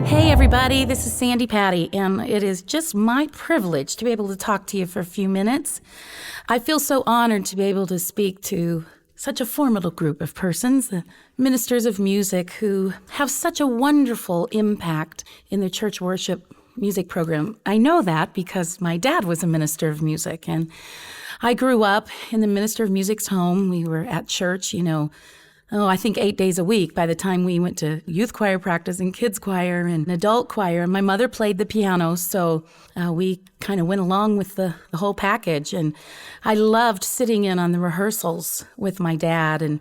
Hey everybody, this is Sandi Patty, and it is just my privilege to be able to talk to you for a few minutes. I feel so honored to be able to speak to such a formidable group of persons, the ministers of music, who have such a wonderful impact in the church worship music program. I know that because my dad was a minister of music, and I grew up in the minister of music's home. We were at church, I think 8 days a week by the time we went to youth choir practice and kids choir and adult choir. My mother played the piano, so we kind of went along with the whole package. And I loved sitting in on the rehearsals with my dad. And,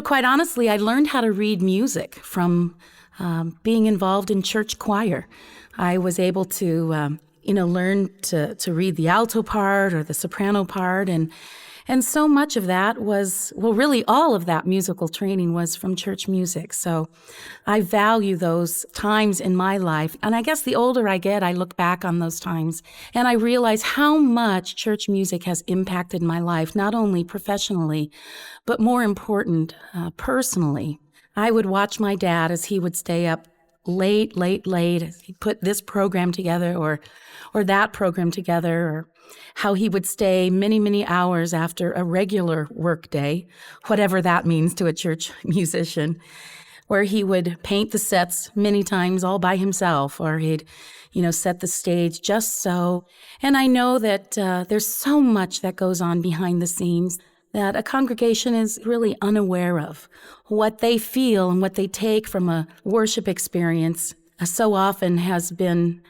quite honestly, I learned how to read music from being involved in church choir. I was able to, learn to read the alto part or the soprano part. And so much of that was, really all of that musical training was from church music. So I value those times in my life. And I guess the older I get, I look back on those times and I realize how much church music has impacted my life, not only professionally, but more important, personally. I would watch my dad as he would stay up late. He put this program together or that program together, or how he would stay many, many hours after a regular work day, whatever that means to a church musician, where he would paint the sets many times all by himself, or he'd, set the stage just so. And I know that there's so much that goes on behind the scenes that a congregation is really unaware of. What they feel and what they take from a worship experience so often has been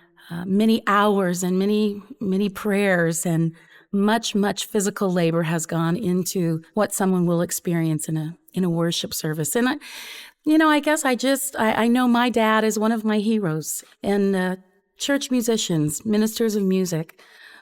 many hours and many prayers, and much physical labor has gone into what someone will experience in a worship service. And I guess I know my dad is one of my heroes, and church musicians, ministers of music,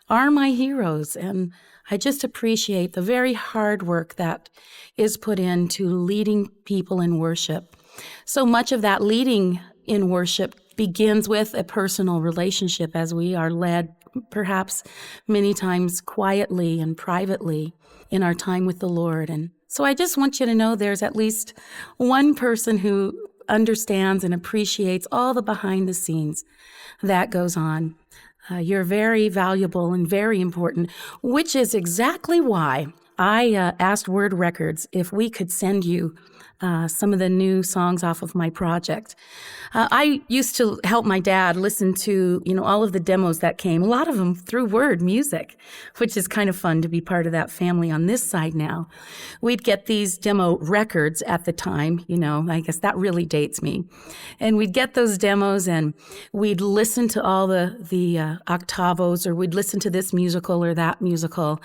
are my heroes. And I just appreciate the very hard work that is put into leading people in worship. So much of that leading in worship begins with a personal relationship, as we are led perhaps many times quietly and privately in our time with the Lord. And so I just want you to know there's at least one person who understands and appreciates all the behind the scenes that goes on. You're very valuable and very important, which is exactly why I asked Word Records if we could send you some of the new songs off of my project. I used to help my dad listen to, all of the demos that came, a lot of them through Word Music, which is kind of fun to be part of that family on this side now. We'd get these demo records at the time, I guess that really dates me. And we'd get those demos and we'd listen to all the octavos, or we'd listen to this musical or that musical.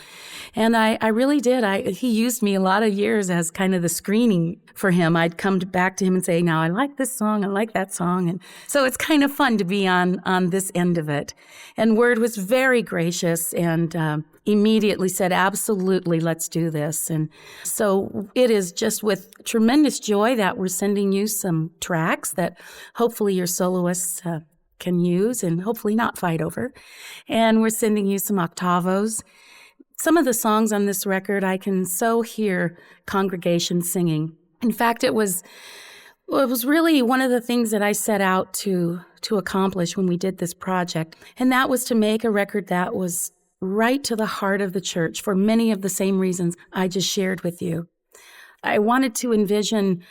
And I really did. He used me a lot of years as kind of the screening for him. I'd come back to him and say, now I like this song, I like that song. And so it's kind of fun to be on this end of it. And Word was very gracious and immediately said, absolutely, let's do this. And so it is just with tremendous joy that we're sending you some tracks that hopefully your soloists can use and hopefully not fight over. And we're sending you some octavos. Some of the songs on this record, I can so hear congregations singing. In fact, it was really one of the things that I set out to accomplish when we did this project, and that was to make a record that was right to the heart of the church for many of the same reasons I just shared with you. I wanted to envision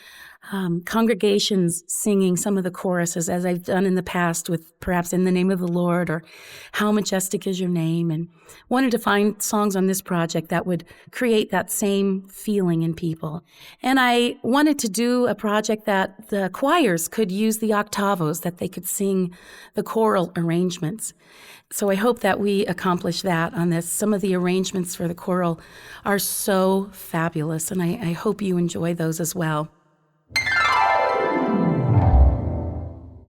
congregations singing some of the choruses, as I've done in the past with perhaps In the Name of the Lord or How Majestic Is Your Name, and wanted to find songs on this project that would create that same feeling in people. And I wanted to do a project that the choirs could use the octavos, that they could sing the choral arrangements. So I hope that we accomplish that on this. Some of the arrangements for the choral are so fabulous, and I hope you enjoy those as well.